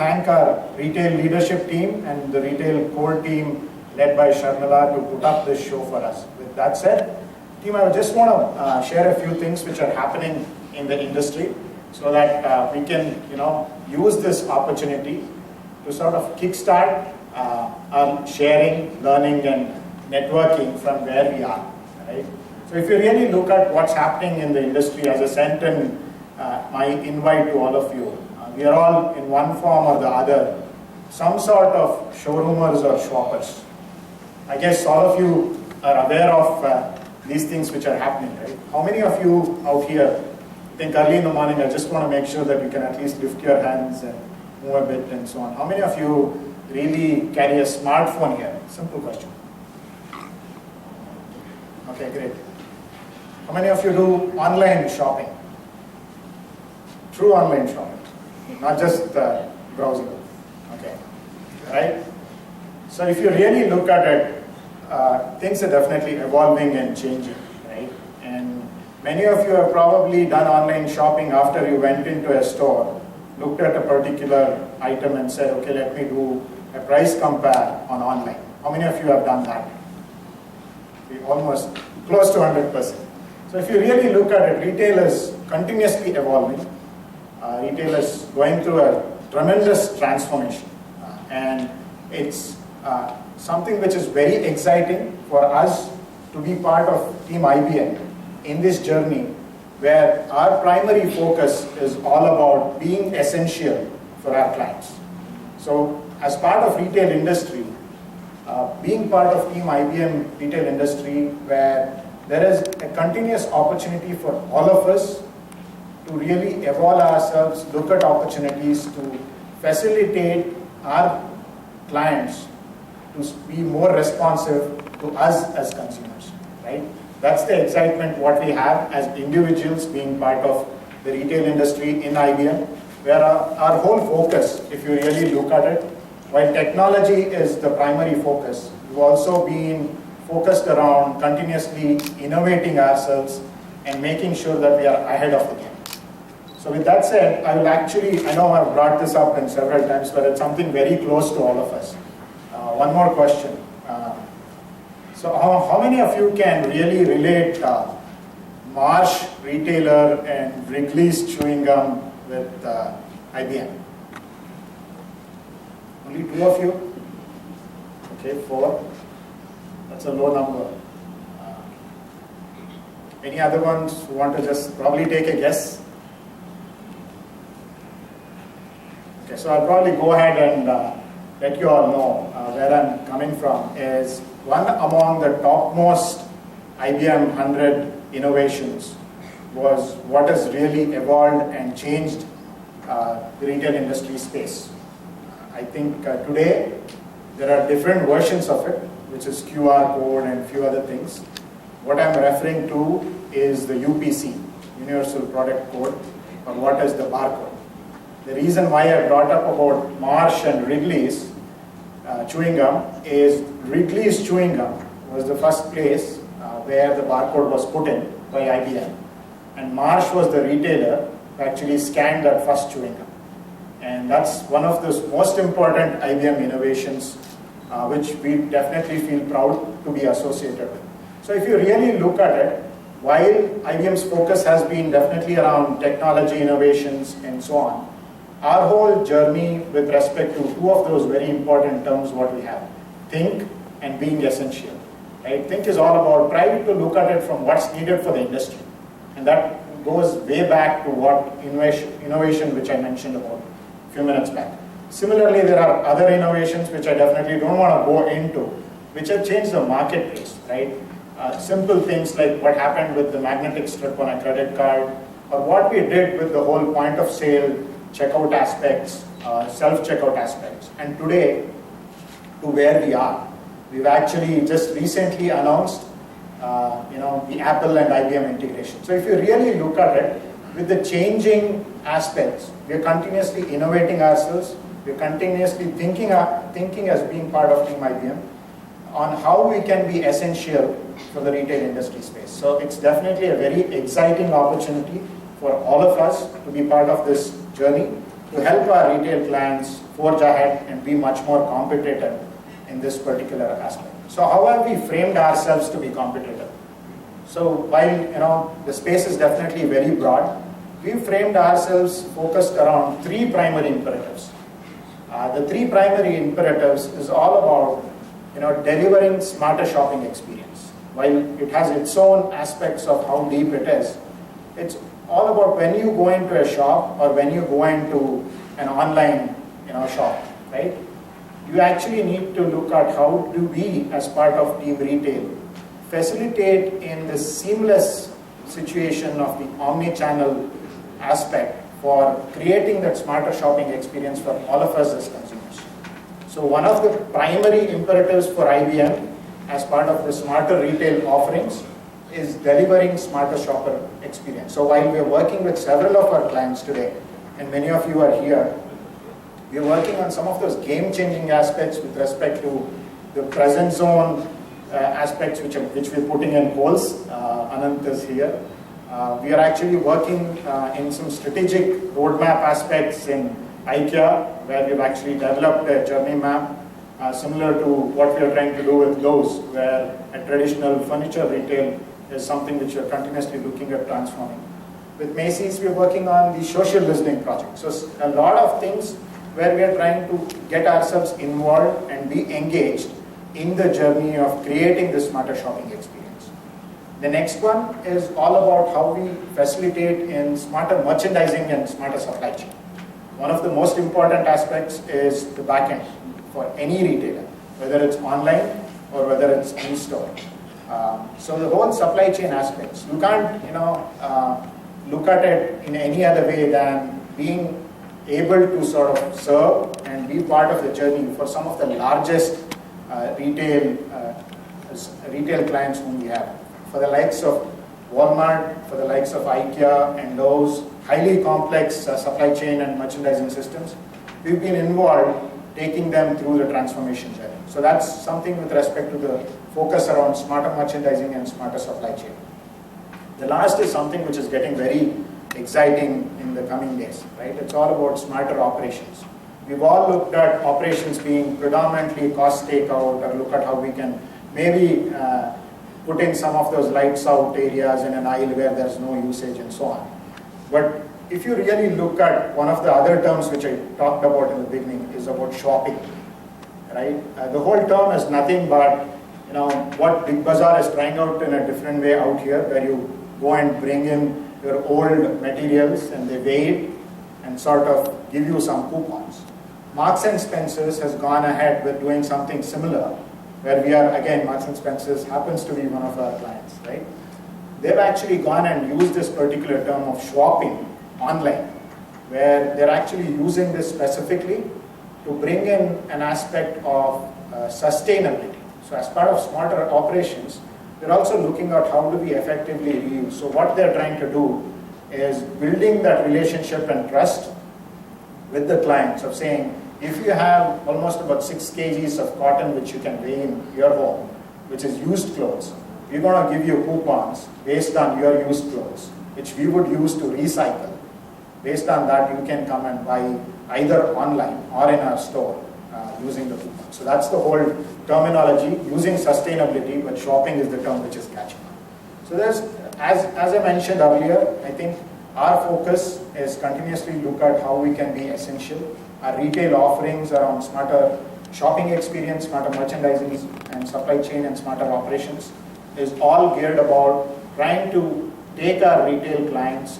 thank our retail leadership team and the retail core team led by Sharmila to put up this show for us. With that said, team, I just want to share a few things which are happening in the industry so that we can, use this opportunity to sort of kickstart our sharing, learning, and networking from where we are. Right? So if you really look at what's happening in the industry, as I sent in my invite to all of you, we are all in one form or the other, some sort of showroomers or shoppers. I guess all of you are aware of these things which are happening, right? How many of you out here, I think early in the morning, I just want to make sure that you can at least lift your hands and move a bit and so on. How many of you really carry a smartphone here? Simple question. Okay, great. How many of you do online shopping? True online shopping, not just browsing. Okay, right? So if you really look at it, things are definitely evolving and changing, right? And many of you have probably done online shopping after you went into a store, looked at a particular item and said, okay, let me do a price compare on online. How many of you have done that? Almost close to 100%. So if you really look at it, retail is continuously evolving. Retail is going through a tremendous transformation. And it's something which is very exciting for us to be part of Team IBM in this journey, where our primary focus is all about being essential for our clients. So as part of retail industry, being part of Team IBM retail industry, where there is a continuous opportunity for all of us to really evolve ourselves, look at opportunities to facilitate our clients to be more responsive to us as consumers, right? That's the excitement what we have as individuals being part of the retail industry in IBM, where our whole focus, if you really look at it, while technology is the primary focus, we've also been focused around continuously innovating ourselves and making sure that we are ahead of the game. So with that said, I know I've brought this up in several times, but it's something very close to all of us. One more question. So how many of you can really relate Marsh retailer and Wrigley's chewing gum with IBM? Only 2 of you? Okay, 4. That's a low number. Any other ones who want to just probably take a guess? Okay, so I'll probably go ahead and let you all know where I'm coming from. Is one among the topmost IBM 100 innovations was what has really evolved and changed the retail industry space. I think today there are different versions of it, which is QR code and a few other things. What I'm referring to is the UPC, Universal Product Code, or what is the barcode. The reason why I brought up about Marsh and Wrigley's chewing gum is Wrigley's chewing gum was the first place where the barcode was put in by IBM. And Marsh was the retailer who actually scanned that first chewing gum. And that's one of the most important IBM innovations which we definitely feel proud to be associated with. So if you really look at it, while IBM's focus has been definitely around technology innovations and so on, our whole journey with respect to 2 of those very important terms what we have, think and being essential. Right? Think is all about trying to look at it from what's needed for the industry. And that goes way back to what innovation which I mentioned about a few minutes back. Similarly, there are other innovations which I definitely don't want to go into, which have changed the marketplace, right? Simple things like what happened with the magnetic strip on a credit card, or what we did with the whole point of sale checkout aspects, self-checkout aspects. And today, to where we are, we've actually just recently announced the Apple and IBM integration. So if you really look at it, with the changing aspects, we are continuously innovating ourselves, we are continuously thinking as being part of Team IBM on how we can be essential for the retail industry space. So it's definitely a very exciting opportunity for all of us to be part of this journey to help our retail clients forge ahead and be much more competitive in this particular aspect. So how have we framed ourselves to be competitive? So while the space is definitely very broad, we framed ourselves focused around three primary imperatives. The three primary imperatives is all about delivering smarter shopping experience. While it has its own aspects of how deep it is, it's all about when you go into a shop or when you go into an online shop, right? You actually need to look at how do we, as part of team retail, facilitate in the seamless situation of the omni-channel aspect for creating that smarter shopping experience for all of us as consumers. So one of the primary imperatives for IBM as part of the smarter retail offerings is delivering smarter shopper experience. So while we are working with several of our clients today, and many of you are here, we are working on some of those game-changing aspects with respect to the present zone aspects which we're putting in polls. Anant is here. We are actually working in some strategic roadmap aspects in IKEA, where we've actually developed a journey map similar to what we are trying to do with Lowe's, where a traditional furniture retail is something which we are continuously looking at transforming. With Macy's, we are working on the social listening project. So a lot of things where we are trying to get ourselves involved and be engaged in the journey of creating this smarter shopping experience. The next one is all about how we facilitate in smarter merchandising and smarter supply chain. One of the most important aspects is the back end for any retailer, whether it's online or whether it's in-store. So the whole supply chain aspects, you can't look at it in any other way than being able to sort of serve and be part of the journey for some of the largest retail clients whom we have. For the likes of Walmart, for the likes of IKEA and those highly complex supply chain and merchandising systems, we've been involved taking them through the transformation journey. So that's something with respect to the focus around smarter merchandising and smarter supply chain. The last is something which is getting very exciting in the coming days, right? It's all about smarter operations. We've all looked at operations being predominantly cost takeout, or look at how we can maybe put in some of those lights out areas in an aisle where there's no usage and so on. But if you really look at one of the other terms which I talked about in the beginning is about shopping, right? The whole term is nothing but what Big Bazaar is trying out in a different way out here, where you go and bring in your old materials and they weigh it and sort of give you some coupons. Marks and Spencer's has gone ahead with doing something similar, where we are, again, Marks and Spencer's happens to be one of our clients, right? They've actually gone and used this particular term of swapping online, where they're actually using this specifically to bring in an aspect of sustainability. So as part of smarter operations, they're also looking at how do we effectively reuse. So what they're trying to do is building that relationship and trust with the clients of saying, if you have almost about 6 kgs of cotton which you can weigh in your home, which is used clothes, we're going to give you coupons based on your used clothes, which we would use to recycle. Based on that, you can come and buy either online or in our store using the coupon. So that's the whole terminology, using sustainability, but shopping is the term which is catching on. So there's, as I mentioned earlier, I think our focus is continuously look at how we can be essential. Our retail offerings around smarter shopping experience, smarter merchandising and supply chain and smarter operations is all geared about trying to take our retail clients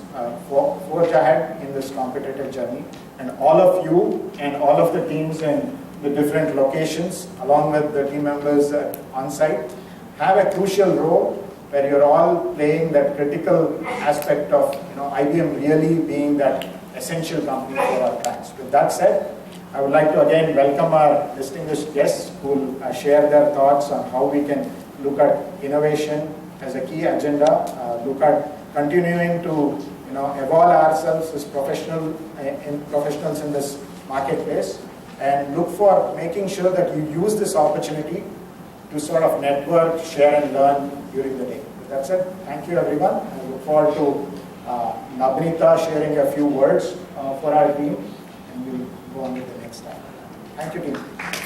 forge ahead in this competitive journey. And all of you and all of the teams in the different locations, along with the team members on site, have a crucial role where you're all playing that critical aspect of IBM really being that essential company for our clients. With that said, I would like to again welcome our distinguished guests who will share their thoughts on how we can look at innovation as a key agenda, look at continuing to evolve ourselves as professionals in this marketplace, and look for making sure that you use this opportunity to sort of network, share and learn during the day. With that said, thank you everyone. I look forward to Nabnita sharing a few words for our team, and we'll go on with the next. next time. Thank you, team.